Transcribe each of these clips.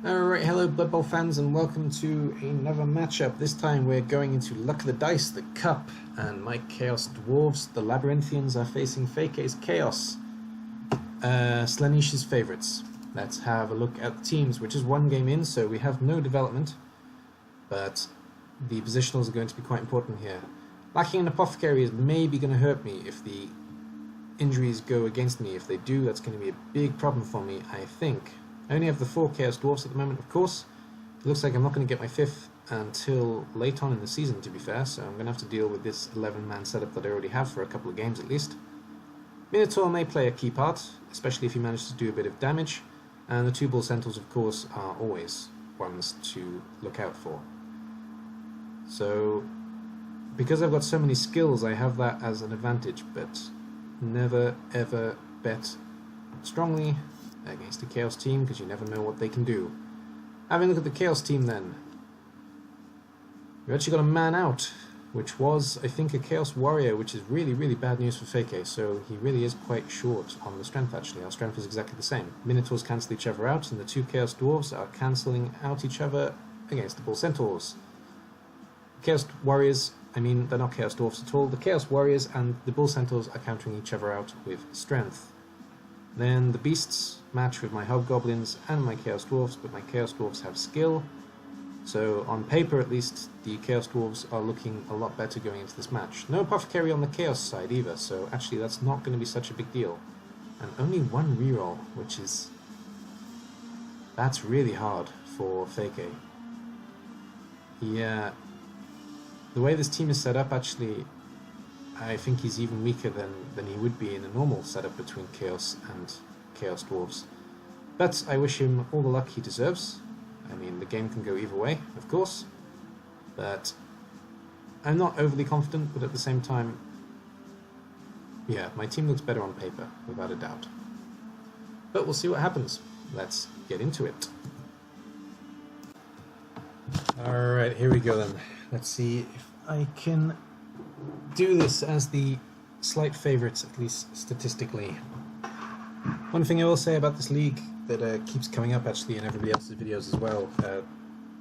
Alright, hello Blood Bowl fans and welcome to another matchup. This time we're going into Luck of the Dice, the Cup, and my Chaos Dwarves, the Labyrinthians, are facing Feke's Chaos, Slaanesh's favourites. Let's have a look at the teams, which is one game in, so we have no development, but the positionals are going to be quite important here. Lacking an Apothecary is maybe going to hurt me if the injuries go against me. If they do, that's going to be a big problem for me, I think. I only have the 4 Chaos Dwarfs at the moment, of course. It looks like I'm not going to get my 5th until late on in the season, to be fair, so I'm going to have to deal with this 11-man setup that I already have for a couple of games at least. Minotaur may play a key part, especially if he manages to do a bit of damage, and the 2 Bull Centaurs, of course, are always ones to look out for. So, because I've got so many skills, I have that as an advantage, but never ever bet strongly against a Chaos team, because you never know what they can do. Having a look at the Chaos team then. We've actually got a man out, which was, I think, a Chaos Warrior, which is really bad news for Feke, so he really is quite short on the strength actually. Our strength is exactly the same. Minotaurs cancel each other out, and the 2 Chaos Dwarves are cancelling out each other against the Bull Centaurs. Chaos Warriors, I mean, they're not Chaos Dwarfs at all. The Chaos Warriors and the Bull Centaurs are countering each other out with strength. Then the Beasts match with my Hobgoblins and my Chaos Dwarfs, but my Chaos Dwarfs have skill. So on paper at least, the Chaos Dwarfs are looking a lot better going into this match. No Apothecary on the Chaos side either, so actually that's not going to be such a big deal. And only 1 reroll, which is... that's really hard for Feke. Yeah, the way this team is set up actually, I think he's even weaker than he would be in a normal setup between Chaos and Chaos Dwarves. But I wish him all the luck he deserves. I mean, the game can go either way, of course. But I'm not overly confident, but at the same time, yeah, my team looks better on paper, without a doubt. But we'll see what happens. Let's get into it. Alright, here we go then. Let's see if I can do this as the slight favourites, at least statistically. One thing I will say about this league that keeps coming up actually in everybody else's videos as well,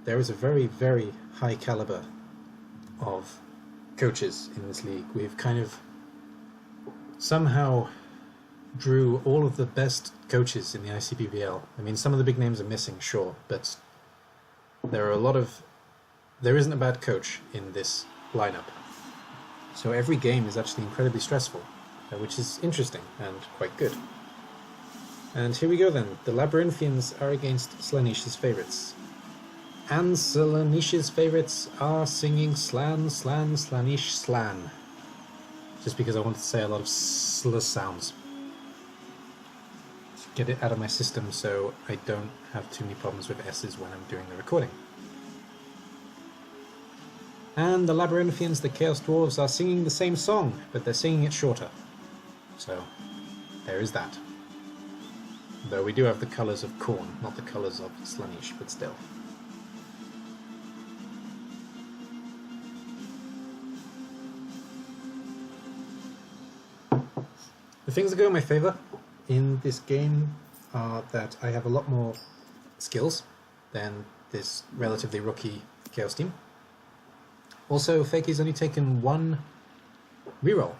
there is a very high caliber of coaches in this league. We've kind of somehow drew all of the best coaches in the ICBBL. I mean, some of the big names are missing, sure, but there isn't a bad coach in this lineup. So every game is actually incredibly stressful, which is interesting and quite good. And here we go then. The Labyrinthians are against Slaanesh's favourites. And Slaanesh's favourites are singing Slaanesh, Slan. Just because I wanted to say a lot of sl sounds. Get it out of my system so I don't have too many problems with S's when I'm doing the recording. And the Labyrinthians, the Chaos Dwarves, are singing the same song, but they're singing it shorter. So, there is that. Though we do have the colours of Khorne, not the colours of Slaanesh, but still. The things that go in my favour in this game are that I have a lot more skills than this relatively rookie Chaos team. Also, Feke's only taken 1 reroll,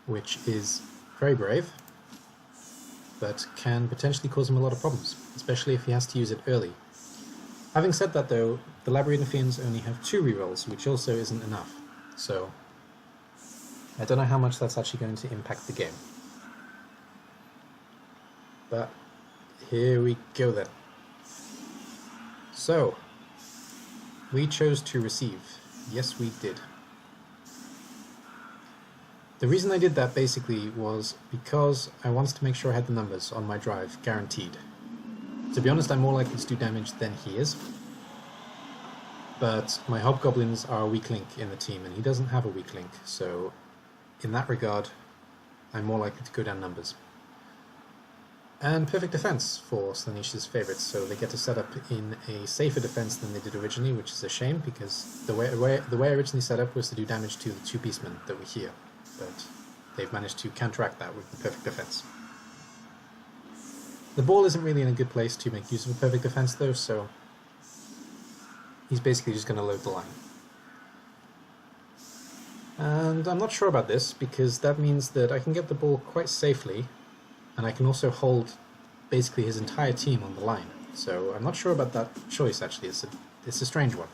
which is very brave, but can potentially cause him a lot of problems, especially if he has to use it early. Having said that though, the Labyrinthians only have 2 rerolls, which also isn't enough, so I don't know how much that's actually going to impact the game. But here we go then. So, we chose to receive. Yes, we did. The reason I did that basically was because I wanted to make sure I had the numbers on my drive, guaranteed. To be honest, I'm more likely to do damage than he is. But my Hobgoblins are a weak link in the team, and he doesn't have a weak link, so in that regard, I'm more likely to go down numbers. And perfect defense for Slaanesh's favourites, so they get to set up in a safer defense than they did originally, which is a shame, because the way I originally set up was to do damage to the 2 beastmen that were here, but they've managed to counteract that with the perfect defense. The ball isn't really in a good place to make use of a perfect defense though, so he's basically just going to load the line. And I'm not sure about this, because that means that I can get the ball quite safely, and I can also hold basically his entire team on the line. So I'm not sure about that choice, actually. It's a strange one.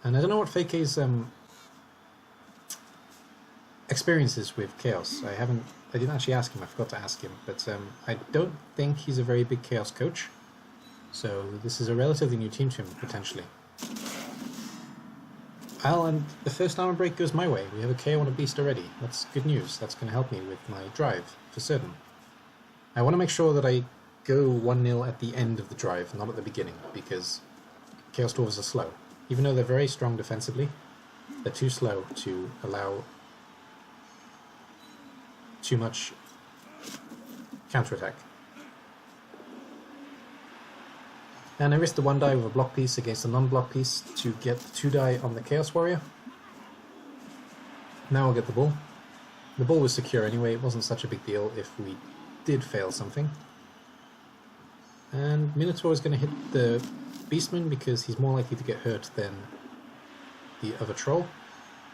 And I don't know what Feke's experiences with Chaos. I didn't actually ask him, I forgot to ask him, but I don't think he's a very big Chaos coach. So this is a relatively new team to him, potentially. And the first armor break goes my way. We have a KO on a beast already. That's good news. That's going to help me with my drive, for certain. I want to make sure that I go 1-0 at the end of the drive, not at the beginning, because Chaos Dwarves are slow. Even though they're very strong defensively, they're too slow to allow too much counterattack. And I risked the 1 die with a block piece against a non-block piece to get the 2 die on the Chaos Warrior. Now I'll get the ball. The ball was secure anyway, it wasn't such a big deal if we did fail something. And Minotaur is going to hit the Beastman because he's more likely to get hurt than the other troll.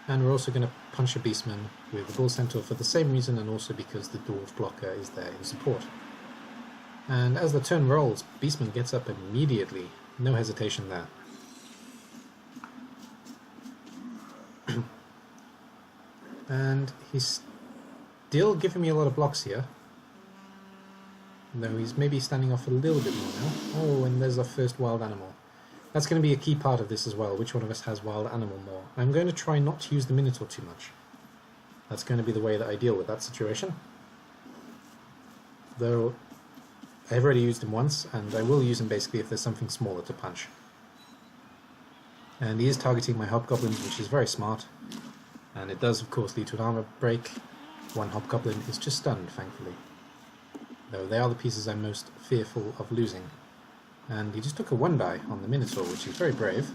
And we're also going to punch a Beastman with the Bull Centaur for the same reason, and also because the Dwarf blocker is there in support. And as the turn rolls, Beastman gets up immediately. No hesitation there. And he's still giving me a lot of blocks here. Though he's maybe standing off a little bit more now. Oh, and there's our first wild animal. That's going to be a key part of this as well. Which one of us has wild animal more? I'm going to try not to use the Minotaur too much. That's going to be the way that I deal with that situation. Though I've already used him once, and I will use him basically if there's something smaller to punch. And he is targeting my Hobgoblins, which is very smart. And it does, of course, lead to an armor break. One Hobgoblin is just stunned, thankfully. Though they are the pieces I'm most fearful of losing. And he just took a 1 die on the Minotaur, which is very brave.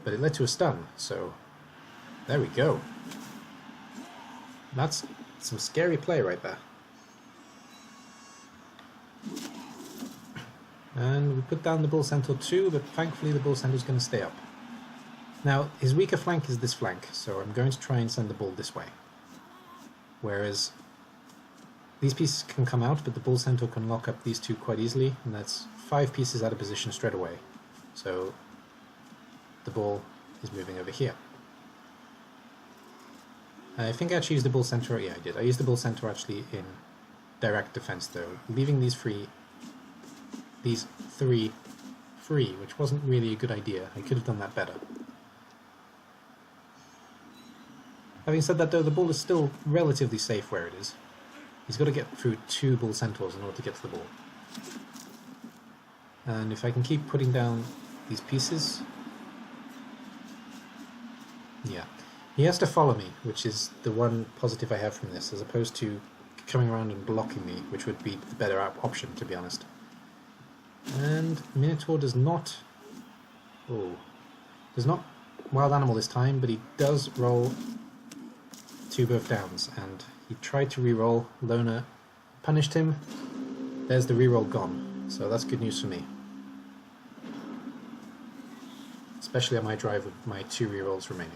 But it led to a stun, so there we go. That's some scary play right there. And we put down the Bull Centaur too, but thankfully the Bull Centaur is going to stay up. Now, his weaker flank is this flank, so I'm going to try and send the bull this way. Whereas these pieces can come out, but the Bull Centaur can lock up these two quite easily, and that's 5 pieces out of position straight away. So the ball is moving over here. I think I actually used the Bull Centaur. Yeah, I did. I used the Bull Centaur actually in direct defense, though, leaving these three free, which wasn't really a good idea. I could have done that better. Having said that, though, the ball is still relatively safe where it is. He's got to get through 2 Bull Centaurs in order to get to the ball. And if I can keep putting down these pieces... Yeah. He has to follow me, which is the one positive I have from this, as opposed to coming around and blocking me, which would be the better option, to be honest. And Minotaur does not... Oh. Does not wild animal this time, but he does roll 2 both downs, and he tried to reroll. Loner punished him. There's the reroll gone, so that's good news for me. Especially on my drive with my 2 rerolls remaining.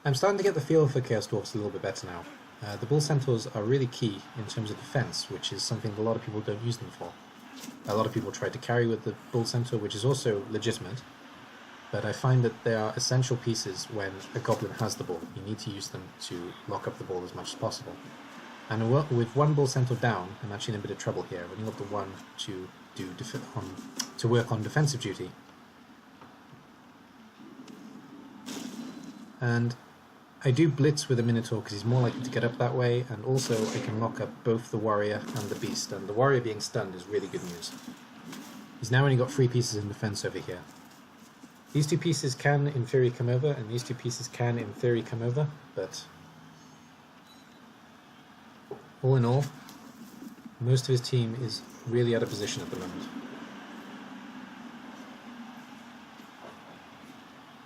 I'm starting to get the feel for Chaos Dwarfs a little bit better now. The Bull Centaurs are really key in terms of defense, which is something a lot of people don't use them for. A lot of people try to carry with the Bull Centaur, which is also legitimate, but I find that they are essential pieces when a Goblin has the ball. You need to use them to lock up the ball as much as possible. And with 1 Bull Centaur down, I'm actually in a bit of trouble here. I've only got the 1 to work on defensive duty. And I do blitz with a Minotaur because he's more likely to get up that way, and also I can lock up both the Warrior and the Beast, and the Warrior being stunned is really good news. He's now only got 3 pieces in defense over here. These 2 pieces can, in theory, come over, and these 2 pieces can, in theory, come over, but all in all, most of his team is really out of position at the moment.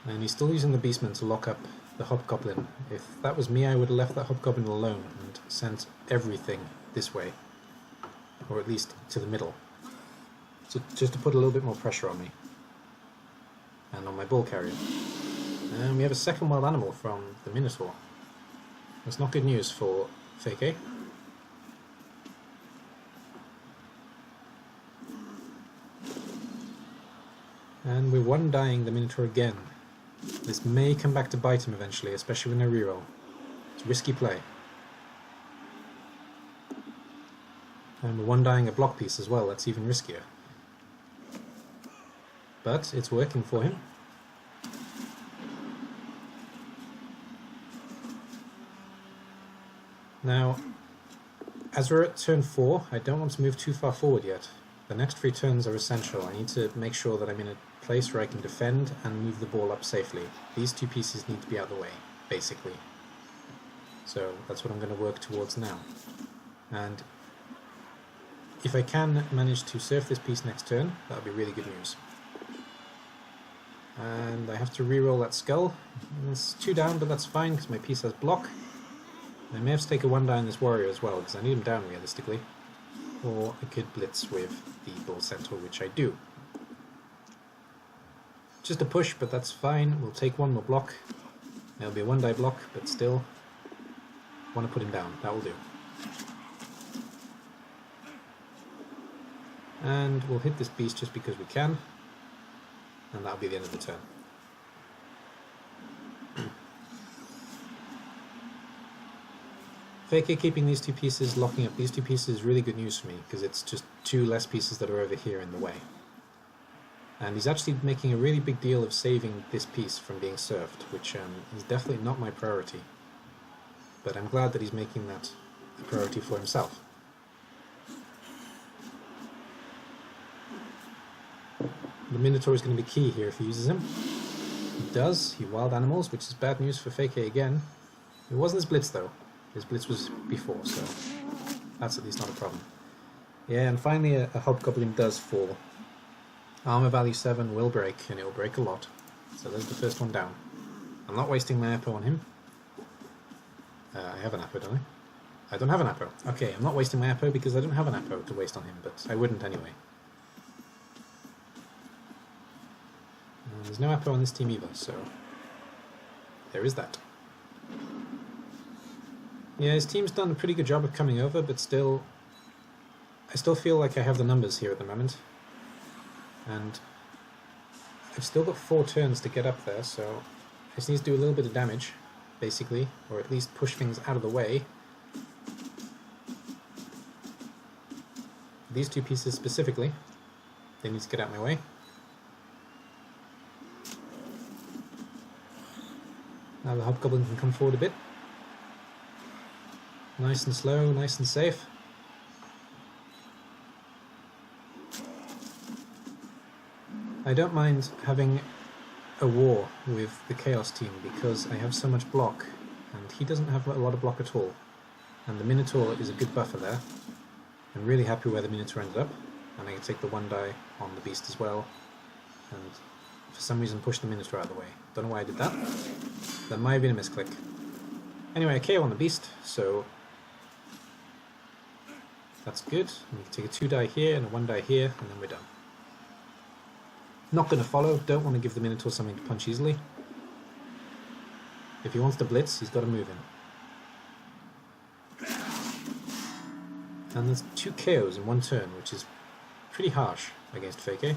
And he's still using the Beastman to lock up the Hobgoblin. If that was me, I would have left that Hobgoblin alone and sent everything this way. Or at least to the middle. So just to put a little bit more pressure on me. And on my ball carrier. And we have a second wild animal from the Minotaur. That's not good news for Feke. And we're one-dying the Minotaur again. This may come back to bite him eventually, especially with no reroll. It's risky play. And we're one-dying a block piece as well, that's even riskier. But it's working for him. Now, as we're at turn 4, I don't want to move too far forward yet. The next 3 turns are essential. I need to make sure that I'm in a place where I can defend and move the ball up safely. These 2 pieces need to be out of the way, basically. So that's what I'm going to work towards now. And if I can manage to surf this piece next turn, that would be really good news. And I have to reroll that skull. And it's 2 down, but that's fine because my piece has block. I may have to take a 1 down this warrior as well, because I need him down realistically. Or I could blitz with the bull centaur, which I do. Just a push, but that's fine. We'll take 1 more block. It'll be a 1-die block, but still want to put him down. That will do. And we'll hit this beast just because we can. And that'll be the end of the turn. Feke keeping these 2 pieces, locking up these 2 pieces is really good news for me, because it's just 2 less pieces that are over here in the way. And he's actually making a really big deal of saving this piece from being served, which is definitely not my priority. But I'm glad that he's making that a priority for himself. The Minotaur is going to be key here if he uses him. He does. He wild animals, which is bad news for Feke again. It wasn't his blitz though. His blitz was before, so that's at least not a problem. Yeah, and finally a Hobgoblin does fall. Armor value 7 will break, and it will break a lot. So there's the first one down. I'm not wasting my Apo on him. I have an Apo, don't I? I don't have an Apo. Okay, I'm not wasting my Apo because I don't have an Apo to waste on him, but I wouldn't anyway. And there's no Apo on this team either, so there is that. Yeah, his team's done a pretty good job of coming over, but still, I still feel like I have the numbers here at the moment. And I've still got 4 turns to get up there, so I just need to do a little bit of damage, basically, or at least push things out of the way. These 2 pieces specifically, they need to get out of my way. Now the Hobgoblin can come forward a bit. Nice and slow, nice and safe. I don't mind having a war with the Chaos team because I have so much block and he doesn't have a lot of block at all. And the Minotaur is a good buffer there. I'm really happy where the Minotaur ended up, and I can take the 1-die on the beast as well, and for some reason push the Minotaur out of the way. Don't know why I did that. That might have been a misclick. Anyway, I KO on the beast, so that's good. And we can take a 2-die here and a 1-die here, and then we're done. Not going to follow, don't want to give the Minotaur something to punch easily. If he wants to blitz, he's got to move in. And there's 2 KOs in 1 turn, which is pretty harsh against Feke.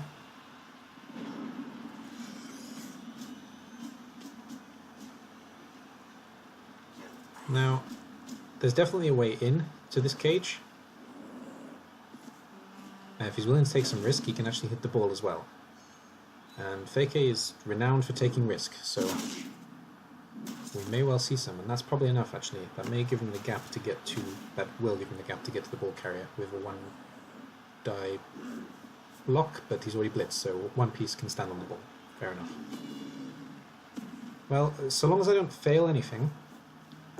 Now, there's definitely a way in to this cage. If he's willing to take some risk, he can actually hit the ball as well. And Feke is renowned for taking risk, so we may well see some, and that's probably enough actually. That may give him the gap to get to, that will give him the gap to get to the ball carrier with a 1-die block, but he's already blitzed, so 1 piece can stand on the ball. Fair enough. Well, so long as I don't fail anything,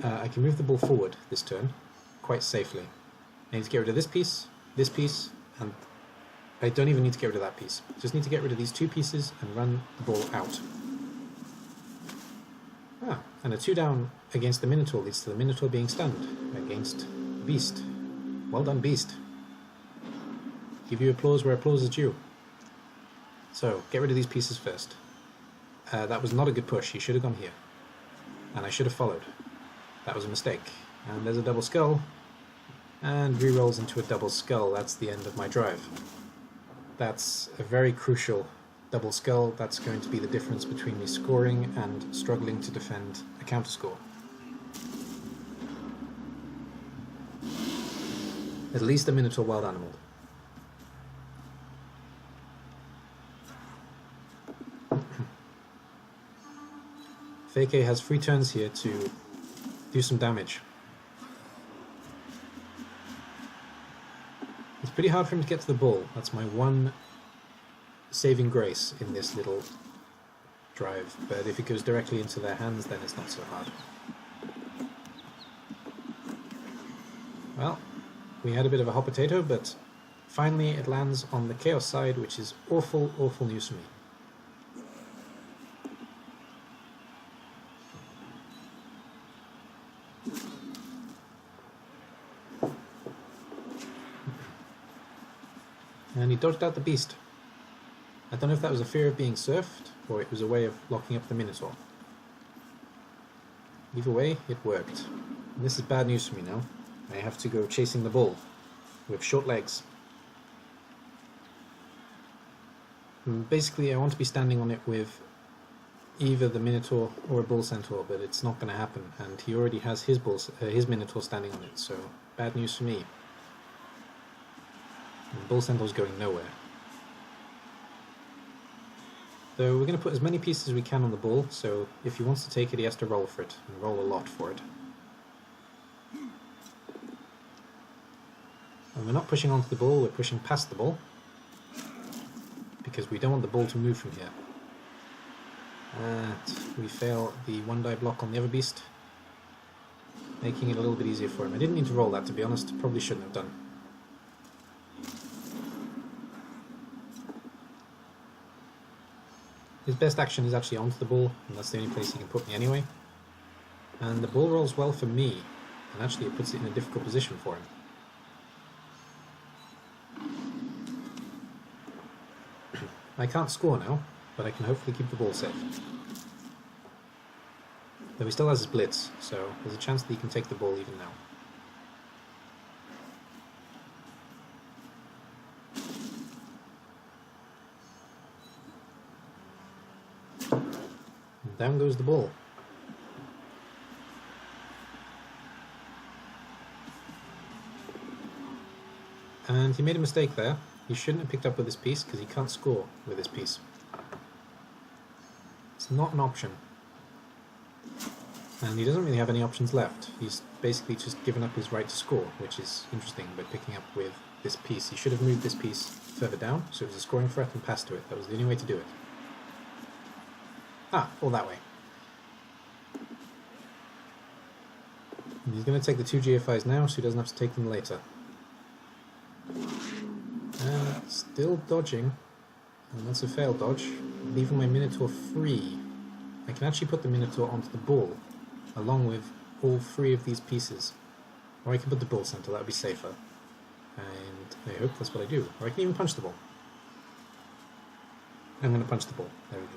I can move the ball forward this turn quite safely. I need to get rid of this piece, And I don't even need to get rid of that piece. Just need to get rid of these 2 pieces and run the ball out. Ah, and a 2 down against the Minotaur leads to the Minotaur being stunned against the Beast. Well done, Beast. Give you applause where applause is due. So, get rid of these pieces first. That was not a good push. He should have gone here. And I should have followed. That was a mistake. And there's a double skull. And re-rolls into a double skull. That's the end of my drive. That's a very crucial double skull. That's going to be the difference between me scoring and struggling to defend a counter score. At least a Minotaur wild animal. Feke has 3 turns here to do some damage. It's pretty hard for him to get to the ball. That's my one saving grace in this little drive. But if it goes directly into their hands, then it's not so hard. Well, we had a bit of a hot potato, but finally it lands on the Chaos side, which is awful, awful news for me. And he dodged out the Beast. I don't know if that was a fear of being surfed, or it was a way of locking up the Minotaur. Either way, it worked. And this is bad news for me now. I have to go chasing the ball with short legs. And basically, I want to be standing on it with either the Minotaur or a Bull Centaur, but it's not going to happen. And he already has his Minotaur standing on it, so bad news for me. And the Bull Centaur's going nowhere. So we're going to put as many pieces as we can on the ball, so if he wants to take it, he has to roll for it, and roll a lot for it. And we're not pushing onto the ball, we're pushing past the ball, because we don't want the ball to move from here. And we fail the 1-die block on the other Beast, making it a little bit easier for him. I didn't need to roll that, to be honest, probably shouldn't have done. His best action is actually onto the ball, and that's the only place he can put me anyway. And the ball rolls well for me, and actually it puts it in a difficult position for him. I can't score now, but I can hopefully keep the ball safe. Though he still has his blitz, so there's a chance that he can take the ball even now. Down goes the ball. And he made a mistake there. He shouldn't have picked up with this piece because he can't score with this piece. It's not an option. And he doesn't really have any options left. He's basically just given up his right to score, which is interesting by picking up with this piece. He should have moved this piece further down, so it was a scoring threat and passed to it. That was the only way to do it. Ah, all that way. And he's going to take the 2 GFIs now, so he doesn't have to take them later. And still dodging. And that's a failed dodge, leaving my Minotaur free. I can actually put the Minotaur onto the ball, along with all 3 of these pieces. Or I can put the Bull Centaur, that would be safer. And I hope that's what I do. Or I can even punch the ball. I'm going to punch the ball. There we go.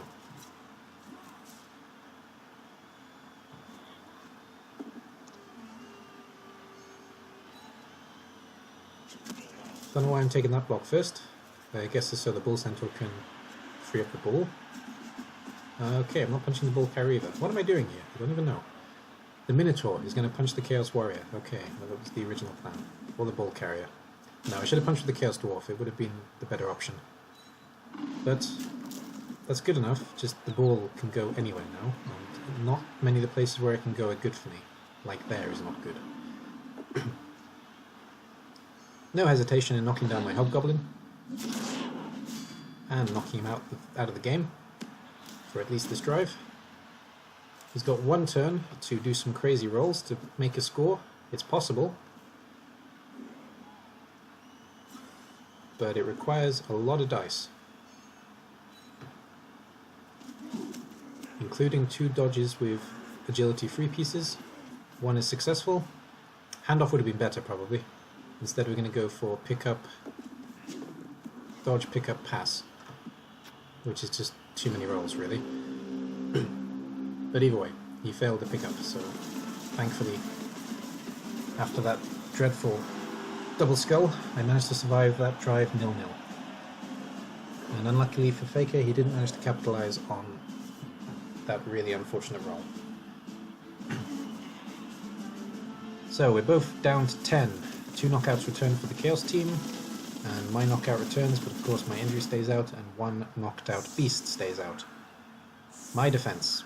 Don't know why I'm taking that block first. I guess it's so the Bull Centaur can free up the ball. Okay, I'm not punching the Bull Carrier either. What am I doing here? I don't even know. The Minotaur is going to punch the Chaos Warrior. Okay, well, that was the original plan. Or the Bull Carrier. No, I should have punched with the Chaos Dwarf. It would have been the better option. But that's good enough. Just the ball can go anywhere now. And not many of the places where it can go are good for me. Like there is not good. No hesitation in knocking down my Hobgoblin. And knocking him out of the game. For at least this drive. He's got 1 turn to do some crazy rolls to make a score. It's possible. but it requires a lot of dice. Including 2 dodges with agility 3 pieces. 1 is successful. Handoff would have been better probably. Instead we're going to go for pick up, dodge, pick up, pass. Which is just too many rolls really. But either way, he failed the pick up, so thankfully after that dreadful double skull I managed to survive that drive 0-0. And unluckily for Feke, he didn't manage to capitalize on that really unfortunate roll. So we're both down to 10. 2 knockouts return for the Chaos team, and my knockout returns, but of course my injury stays out, and 1 knocked out beast stays out. My defense.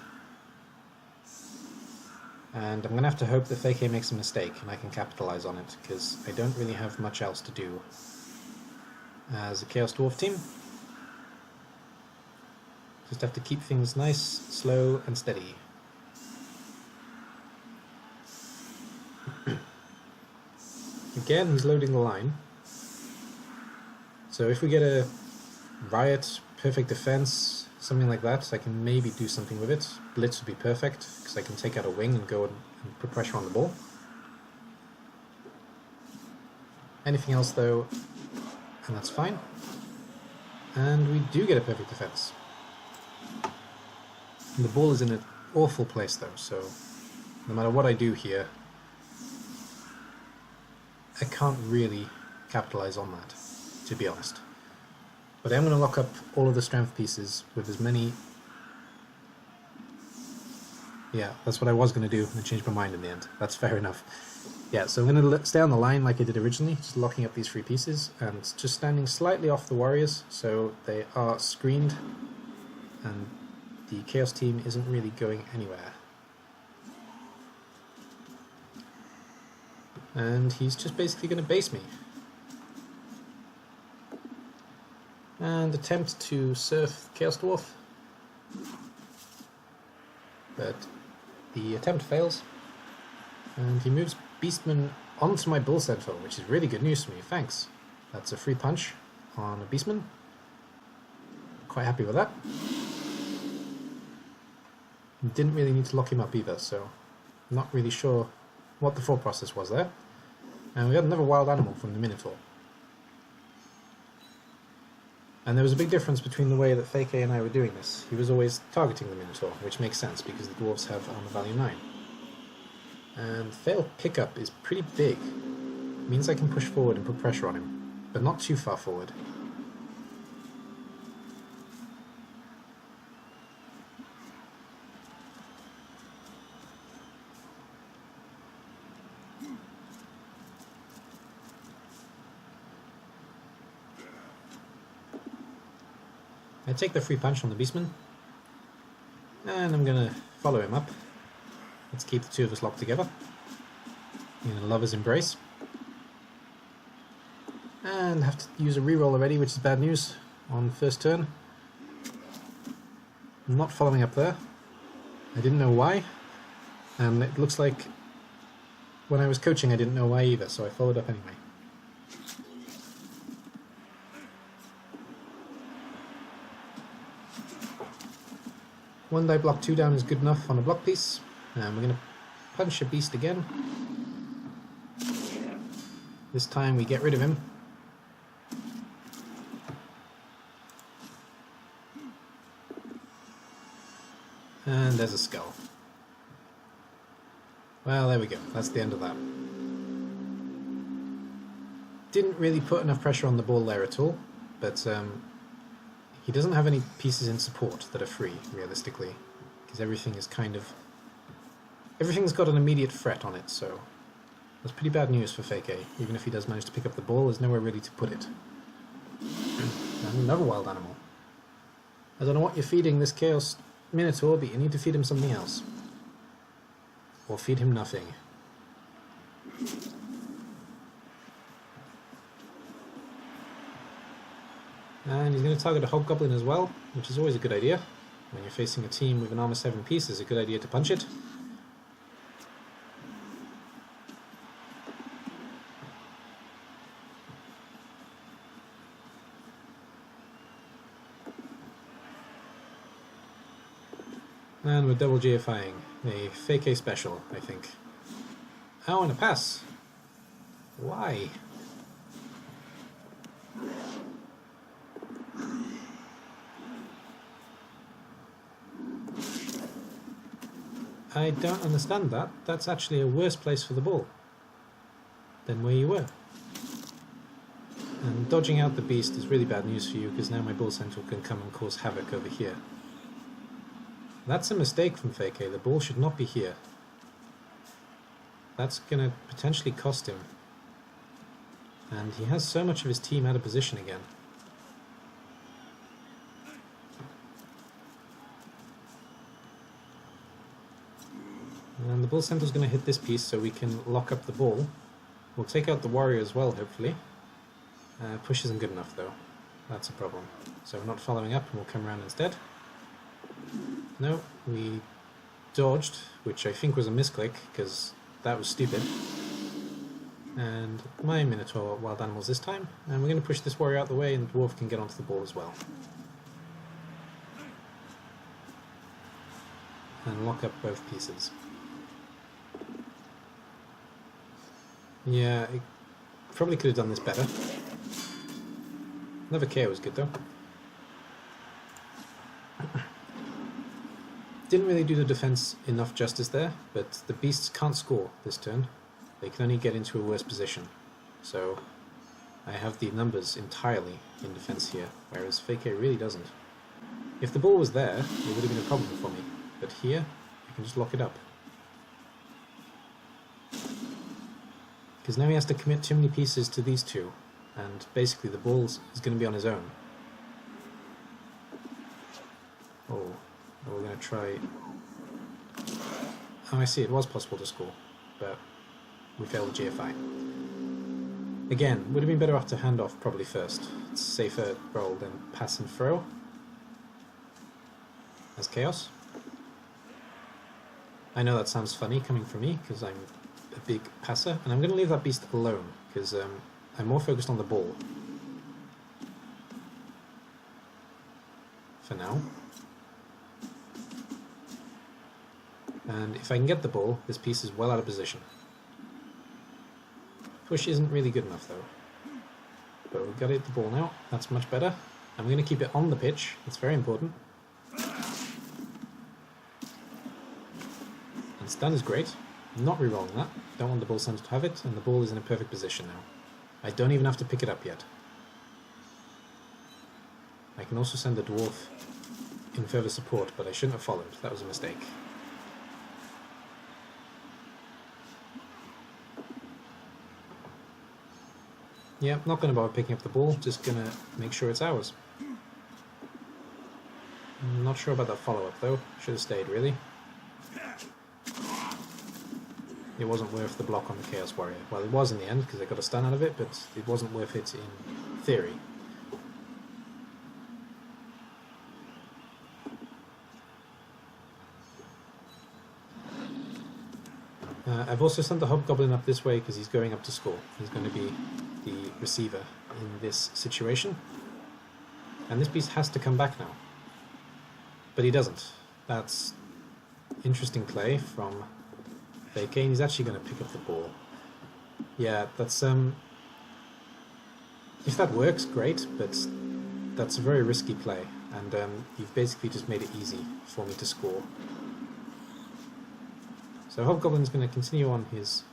And I'm going to have to hope that Feke makes a mistake and I can capitalize on it, because I don't really have much else to do as a Chaos Dwarf team. Just have to keep things nice, slow and steady. Again, he's loading the line. So if we get a riot, perfect defense, something like that, I can maybe do something with it. Blitz would be perfect, because I can take out a wing and go and put pressure on the ball. Anything else though, and that's fine. And we do get a perfect defense. And the ball is in an awful place though, so no matter what I do here, I can't really capitalize on that, to be honest. But I am going to lock up all of the strength pieces with as many... Yeah, that's what I was going to do, and I changed my mind in the end. That's fair enough. Yeah, so I'm going to stay on the line like I did originally, just locking up these 3 pieces, and just standing slightly off the warriors, so they are screened, and the Chaos team isn't really going anywhere. And he's just basically going to base me. And attempt to surf Chaos Dwarf. But the attempt fails. And he moves Beastman onto my Bull Centaur, which is really good news for me, thanks. That's a free punch on a Beastman. Quite happy with that. Didn't really need to lock him up either, so not really sure what the thought process was there. And we got another wild animal from the Minotaur. And there was a big difference between the way that Feke and I were doing this. He was always targeting the Minotaur, which makes sense because the dwarves have armor value 9. And failed pickup is pretty big. It means I can push forward and put pressure on him, but not too far forward. I take the free punch on the Beastman, and I'm going to follow him up. Let's keep the 2 of us locked together in a lover's embrace. And have to use a reroll already, which is bad news on the first turn. I'm not following up there. I didn't know why, and it looks like when I was coaching I didn't know why either, so I followed up anyway. One die block 2 down is good enough on a block piece, and we're going to punch a beast again. This time we get rid of him. And there's a skull. Well, there we go. That's the end of that. Didn't really put enough pressure on the ball there at all, but he doesn't have any pieces in support that are free, realistically, because everything is kind of... everything's got an immediate threat on it, so that's pretty bad news for Feke. Even if he does manage to pick up the ball, there's nowhere really to put it. And another wild animal. I don't know what you're feeding this Chaos Minotaur, but you need to feed him something else. Or feed him nothing. And he's going to target a Hobgoblin as well, which is always a good idea. When you're facing a team with an armor 7 piece, it's a good idea to punch it. And we're double GFIing. A Feke special, I think. Oh, and a pass. Why? I don't understand that. That's actually a worse place for the ball than where you were. And dodging out the beast is really bad news for you, because now my ball central can come and cause havoc over here. That's a mistake from Feke. The ball should not be here. That's going to potentially cost him. And he has so much of his team out of position again. And the ball central is going to hit this piece so we can lock up the ball. We'll take out the warrior as well, hopefully. Push isn't good enough though. That's a problem. So we're not following up and we'll come around instead. No, we dodged, which I think was a misclick because that was stupid. And my Minotaur wild animals this time. And we're going to push this warrior out the way and the dwarf can get onto the ball as well. And lock up both pieces. Yeah, I probably could have done this better. Another KO was good though. Didn't really do the defense enough justice there, but the beasts can't score this turn. They can only get into a worse position. So I have the numbers entirely in defense here, whereas Feke really doesn't. If the ball was there, it would have been a problem for me, but here I can just lock it up. Because now he has to commit too many pieces to these two, and basically the ball is going to be on his own. Oh, we're going to try... Oh, I see, it was possible to score, but we failed the GFI. Again, would have been better off to hand off probably first. It's a safer roll than pass and throw. As chaos. I know that sounds funny coming from me, because I'm a big passer, and I'm going to leave that beast alone, because I'm more focused on the ball. For now. And if I can get the ball, this piece is well out of position. Push isn't really good enough though. But we've got to hit the ball now, that's much better. I'm going to keep it on the pitch, that's very important. And stun is great. I'm not re-rolling that. Don't want the ball center to have it, and the ball is in a perfect position now. I don't even have to pick it up yet. I can also send the dwarf in further support, but I shouldn't have followed. That was a mistake. Yeah, not going to bother picking up the ball, just going to make sure it's ours. I'm not sure about that follow-up though. Should have stayed, really. It wasn't worth the block on the Chaos Warrior. Well, it was in the end, because I got a stun out of it, but it wasn't worth it in theory. I've also sent the Hobgoblin up this way because he's going up to score. He's going to be the receiver in this situation. And this beast has to come back now. But he doesn't. That's interesting play from Feke, and he's actually going to pick up the ball. Yeah, that's if that works, great, but that's a very risky play, and you've basically just made it easy for me to score. So Hobgoblin's going to continue on his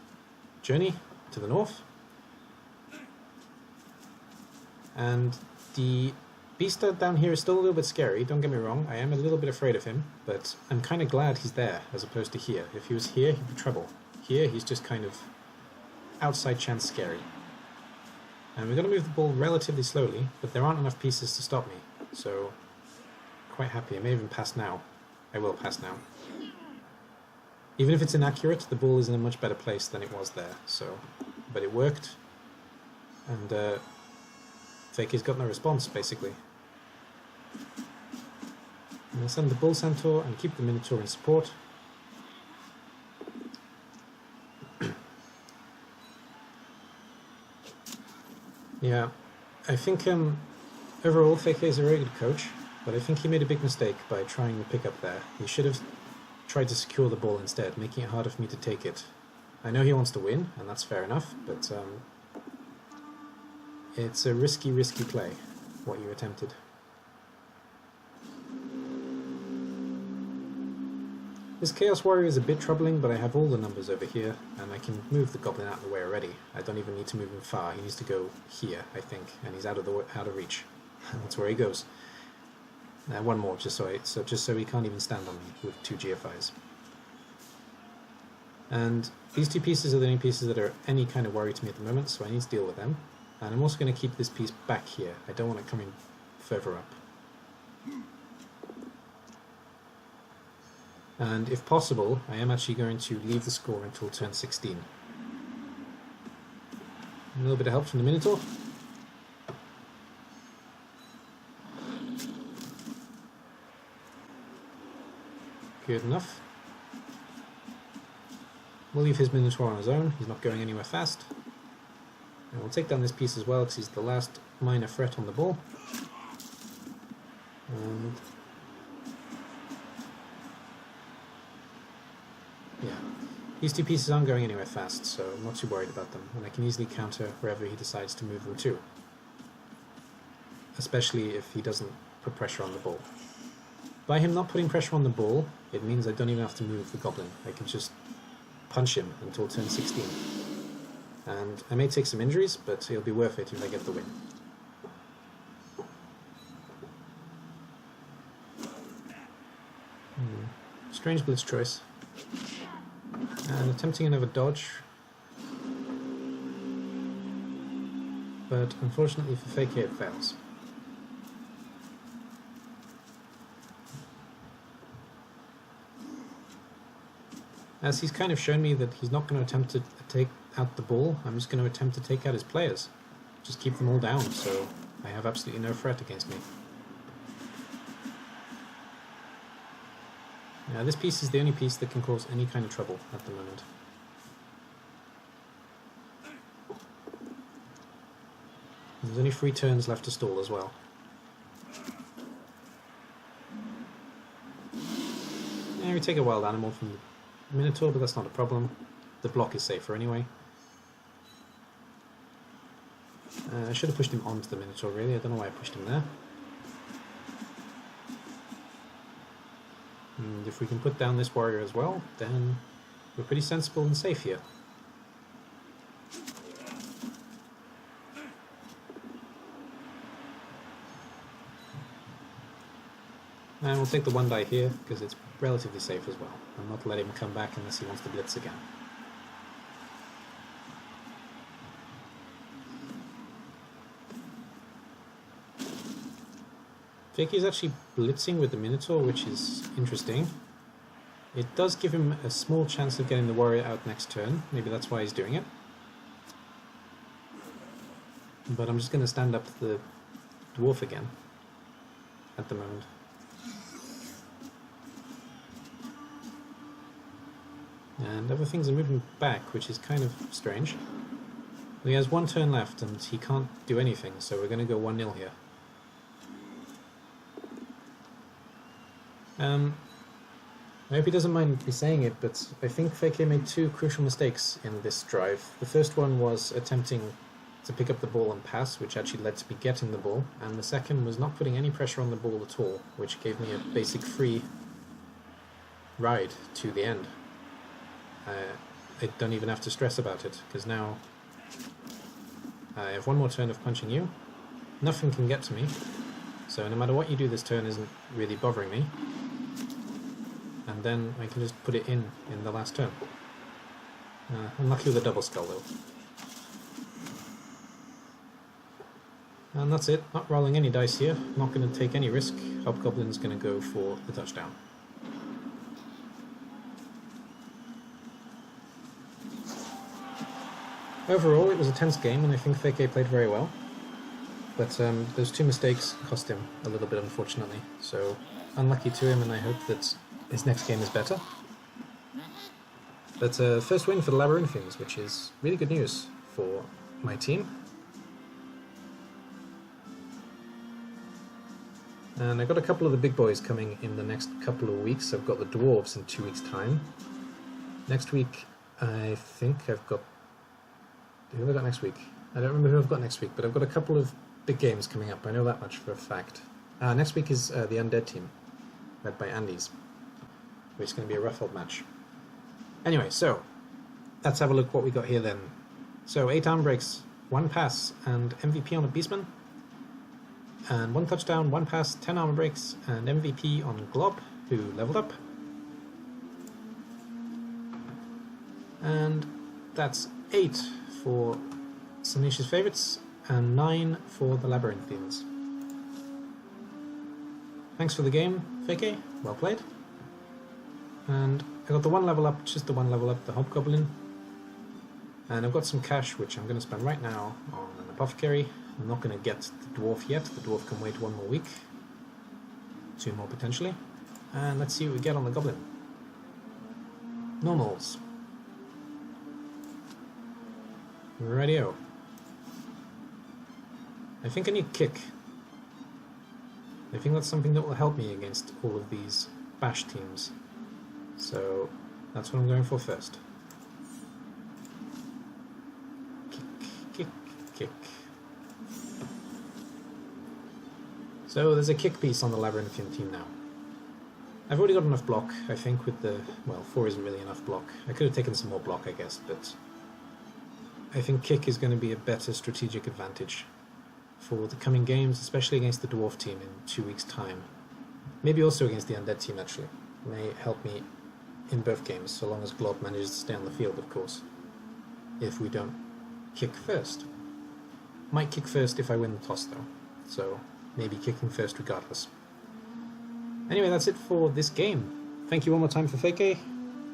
journey to the north, and the beast down here is still a little bit scary, don't get me wrong, I am a little bit afraid of him, but I'm kind of glad he's there as opposed to here. If he was here, he'd be trouble. Here, he's just kind of outside chance scary. And we're going to move the ball relatively slowly, but there aren't enough pieces to stop me, so quite happy. I may even pass now. I will pass now. Even if it's inaccurate, the ball is in a much better place than it was there, so... But it worked, and Feke's got no response, basically. And I'll send the Bull Centaur and keep the Minotaur in support. Yeah, I think overall Feke is a very good coach. But I think he made a big mistake by trying the pick up there. He should have tried to secure the ball instead, making it harder for me to take it. I know he wants to win, and that's fair enough, but it's a risky play, what you attempted. This Chaos Warrior is a bit troubling, but I have all the numbers over here, and I can move the Goblin out of the way already. I don't even need to move him far. He needs to go here, I think, and he's out of reach. That's where he goes. One more, just so he can't even stand on me with 2 GFIs. And these 2 pieces are the only pieces that are any kind of worry to me at the moment, so I need to deal with them. And I'm also going to keep this piece back here. I don't want it coming further up. And if possible, I am actually going to leave the score until turn 16. A little bit of help from the Minotaur. Good enough. We'll leave his Minotaur on his own. He's not going anywhere fast. And we'll take down this piece as well, because he's the last minor threat on the ball. And yeah, these 2 pieces aren't going anywhere fast, so I'm not too worried about them, and I can easily counter wherever he decides to move them to. Especially if he doesn't put pressure on the ball. By him not putting pressure on the ball, it means I don't even have to move the Goblin. I can just punch him until turn 16. And I may take some injuries, but it'll be worth it if I get the win. Strange blitz choice. And attempting another dodge. But unfortunately for Feke it fails. As he's kind of shown me that he's not going to attempt to take out the ball, I'm just going to attempt to take out his players. Just keep them all down, so I have absolutely no threat against me. Now this piece is the only piece that can cause any kind of trouble at the moment. There's only 3 turns left to stall as well. Yeah, we take a wild animal from the Minotaur, but that's not a problem. The block is safer anyway. I should have pushed him onto the Minotaur really, I don't know why I pushed him there. And if we can put down this warrior as well, then we're pretty sensible and safe here. And we'll take the 1 die here, because it's relatively safe as well. I'm not letting him come back unless he wants to blitz again. Feke is actually blitzing with the Minotaur, which is interesting. It does give him a small chance of getting the warrior out next turn. Maybe that's why he's doing it. But I'm just going to stand up the dwarf again at the moment. And other things are moving back, which is kind of strange. He has 1 turn left and he can't do anything, so we're going to go 1-0 here. I hope he doesn't mind me saying it, but I think Feke made 2 crucial mistakes in this drive. The first one was attempting to pick up the ball and pass, which actually led to me getting the ball, and the second was not putting any pressure on the ball at all, which gave me a basic free ride to the end. I don't even have to stress about it, because now I have 1 more turn of punching you. Nothing can get to me, so no matter what you do this turn isn't really bothering me. And then I can just put it in the last turn. Unlucky with a double skull though. And that's it, not rolling any dice here, not going to take any risk. Hobgoblin's going to go for the touchdown. Overall, it was a tense game, and I think Feke played very well. But those 2 mistakes cost him a little bit, unfortunately. So, unlucky to him, and I hope that his next game is better. But first win for the Labyrinthians, which is really good news for my team. And I've got a couple of the big boys coming in the next couple of weeks. I've got the dwarves in 2 weeks' time. Next week, I think I've got... Who have I got next week? I don't remember who I've got next week, but I've got a couple of big games coming up. I know that much for a fact. Next week is the Undead team, led by Andes, which is going to be a rough old match. Anyway, so let's have a look what we got here then. So 8 arm breaks, 1 pass, and MVP on a Beastman. And 1 touchdown, 1 pass, 10 armor breaks, and MVP on Glob, who leveled up. And that's 8 for Slaanesh's favourites, and 9 for the Labyrinthians. Thanks for the game, Feke. Well played. And I got the 1 level up, just the 1 level up, the Hobgoblin. And I've got some cash, which I'm going to spend right now on an Apothecary. I'm not going to get the Dwarf yet. The Dwarf can wait 1 more week. 2 more potentially. And let's see what we get on the Goblin. Normals. Radio. I think I need Kick. I think that's something that will help me against all of these bash teams. So that's what I'm going for first. Kick, kick, kick. So there's a kick piece on the Labyrinthian team now. I've already got enough block, I think, with the... Well, 4 isn't really enough block. I could have taken some more block, I guess, but... I think kick is going to be a better strategic advantage for the coming games, especially against the Dwarf team in 2 weeks' time. Maybe also against the Undead team, actually. It may help me in both games, so long as Glob manages to stay on the field, of course. If we don't kick first. Might kick first if I win the toss, though. So, maybe kicking first regardless. Anyway, that's it for this game. Thank you one more time for Feke.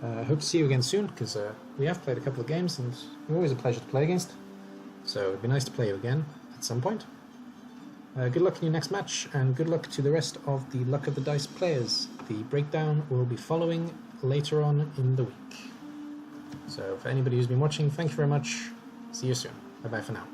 I hope to see you again soon, because we have played a couple of games, and you're always a pleasure to play against. So it'd be nice to play you again at some point. Good luck in your next match, and good luck to the rest of the Luck of the Dice players. The breakdown will be following later on in the week. So for anybody who's been watching, thank you very much. See you soon. Bye-bye for now.